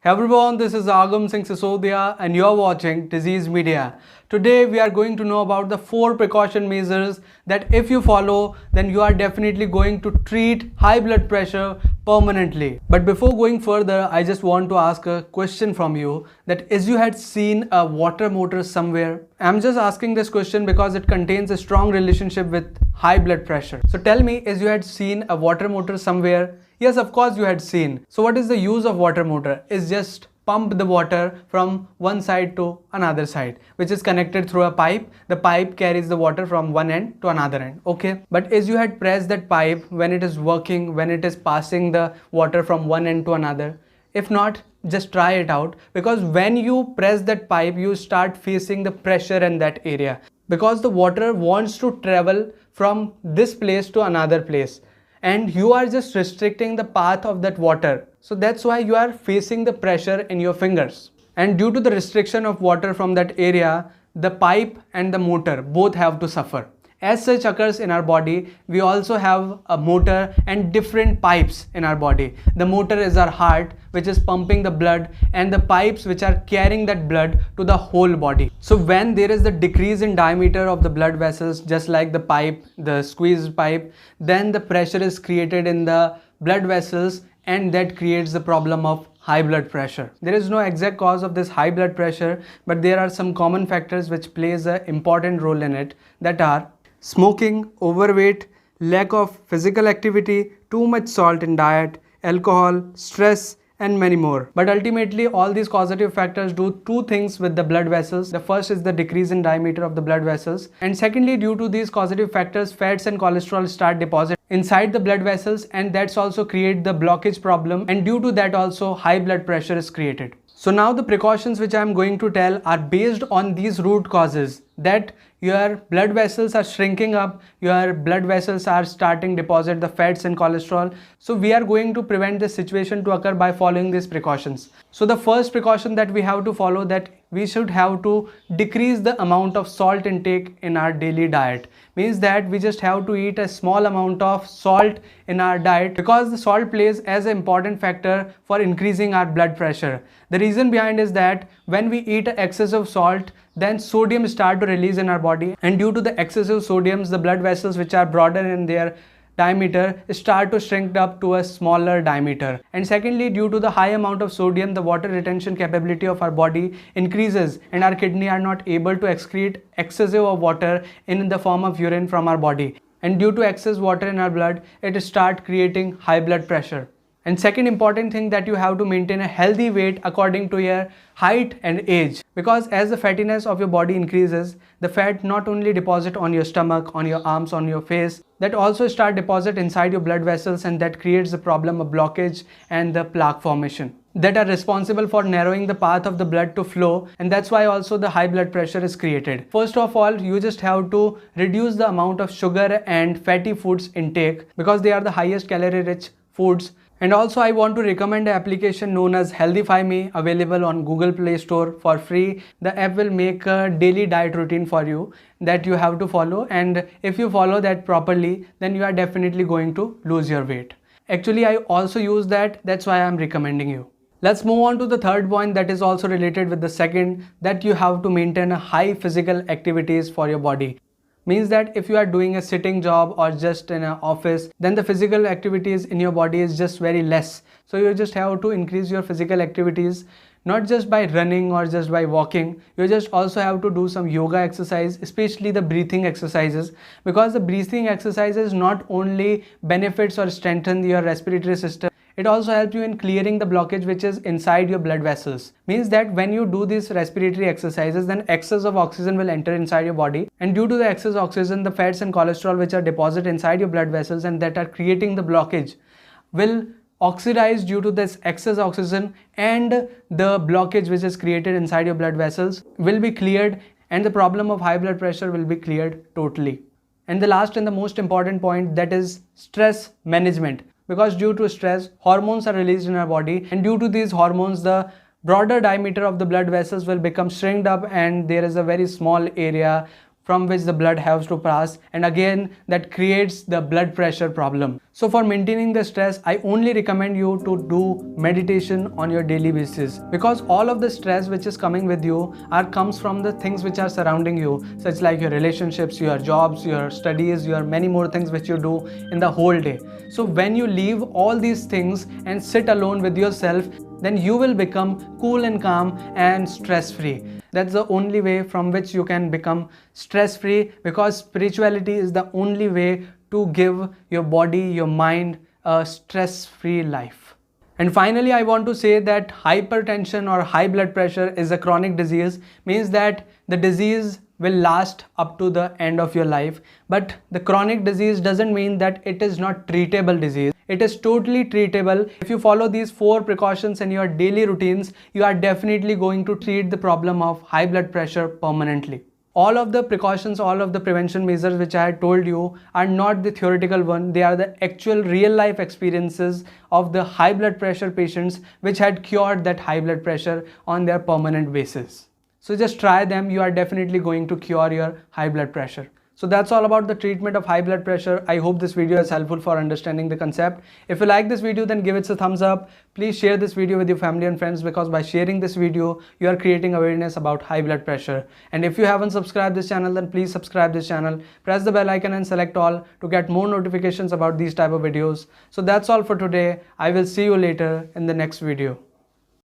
Hey everyone, this is Aagam Singh Sisodiya and you're watching Disease Media. Today we are going to know about the 4 precaution measures that if you follow, then you are definitely going to treat high blood pressure permanently. But before going further, I just want to ask a question from you that is you had seen a water motor somewhere? I'm just asking this question because it contains a strong relationship with high blood pressure. So tell me, is you had seen a water motor somewhere? Yes, of course you had seen. So what is the use of water motor? Is just pump the water from one side to another side, which is connected through a pipe. The pipe carries the water from one end to another end. Okay. But as you had pressed that pipe, when it is working, when it is passing the water from one end to another, if not, just try it out, because when you press that pipe, you start facing the pressure in that area, because the water wants to travel from this place to another place, and you are just restricting the path of that water. So that's why you are facing the pressure in your fingers. And due to the restriction of water from that area, the pipe and the motor both have to suffer. As such occurs in our body, we also have a motor and different pipes in our body. The motor is our heart, which is pumping the blood, and the pipes which are carrying that blood to the whole body. So when there is the decrease in diameter of the blood vessels, just like the pipe, the squeezed pipe, then the pressure is created in the blood vessels, and that creates the problem of high blood pressure. There is no exact cause of this high blood pressure, but there are some common factors which plays an important role in it, that are smoking, overweight, lack of physical activity, too much salt in diet, alcohol, stress, and many more. But ultimately, all these causative factors do two things with the blood vessels. The first is the decrease in diameter of the blood vessels, and secondly, due to these causative factors, fats and cholesterol start deposit inside the blood vessels, and that's also create the blockage problem, and due to that also high blood pressure is created. So now the precautions which I am going to tell are based on these root causes, that your blood vessels are shrinking up, your blood vessels are starting deposit the fats and cholesterol. So we are going to prevent this situation to occur by following these precautions. So the first precaution that we have to follow, that we should have to decrease the amount of salt intake in our daily diet. Means that we just have to eat a small amount of salt in our diet, because the salt plays as an important factor for increasing our blood pressure. The reason behind is that when we eat excessive salt, then sodium start to release in our body, and due to the excessive sodiums, the blood vessels which are broader in their diameter start to shrink up to a smaller diameter. And secondly, due to the high amount of sodium, the water retention capability of our body increases, and our kidney are not able to excrete excessive of water in the form of urine from our body, and due to excess water in our blood, it start creating high blood pressure. And second important thing, that you have to maintain a healthy weight according to your height and age, because as the fattiness of your body increases, the fat not only deposit on your stomach, on your arms, on your face, that also start deposit inside your blood vessels, and that creates the problem of blockage and the plaque formation, that are responsible for narrowing the path of the blood to flow, and that's why also the high blood pressure is created. First of all, you just have to reduce the amount of sugar and fatty foods intake, because they are the highest calorie rich foods. And also I want to recommend an application known as Healthify Me, available on Google Play Store for free. The app will make a daily diet routine for you that you have to follow, and if you follow that properly, then you are definitely going to lose your weight. Actually, I also use that, that's why I am recommending you. Let's move on to the third point, that is also related with the second, that you have to maintain a high physical activities for your body. Means that if you are doing a sitting job or just in an office, then the physical activities in your body is just very less. So you just have to increase your physical activities, not just by running or just by walking. You just also have to do some yoga exercise, especially the breathing exercises, because the breathing exercises not only benefits or strengthen your respiratory system, it also helps you in clearing the blockage which is inside your blood vessels. Means that when you do these respiratory exercises, then excess of oxygen will enter inside your body, and due to the excess oxygen, the fats and cholesterol which are deposited inside your blood vessels and that are creating the blockage will oxidize due to this excess oxygen, and the blockage which is created inside your blood vessels will be cleared, and the problem of high blood pressure will be cleared totally. And the last and the most important point, that is stress management. Because due to stress, hormones are released in our body, and due to these hormones, the broader diameter of the blood vessels will become shrinked up, and there is a very small area from which the blood has to pass, and again that creates the blood pressure problem. So for maintaining the stress, I only recommend you to do meditation on your daily basis, because all of the stress which is coming with you comes from the things which are surrounding you, such like your relationships, your jobs, your studies, your many more things which you do in the whole day. So when you leave all these things and sit alone with yourself, then you will become cool and calm and stress free. That's the only way from which you can become stress free, because spirituality is the only way to give your body, your mind a stress free life. And finally, I want to say that hypertension or high blood pressure is a chronic disease, means that the disease will last up to the end of your life. But the chronic disease doesn't mean that it is not treatable disease. It is totally treatable. If you follow these 4 precautions in your daily routines, you are definitely going to treat the problem of high blood pressure permanently. All of the precautions, all of the prevention measures which I had told you are not the theoretical one. They are the actual real life experiences of the high blood pressure patients which had cured that high blood pressure on their permanent basis. So just try them. You are definitely going to cure your high blood pressure. So that's all about the treatment of high blood pressure. I hope this video is helpful for understanding the concept. If you like this video, then give it a thumbs up. Please share this video with your family and friends, because by sharing this video, you are creating awareness about high blood pressure. And if you haven't subscribed this channel, then please subscribe this channel. Press the bell icon and select all to get more notifications about these type of videos. So that's all for today. I will see you later in the next video.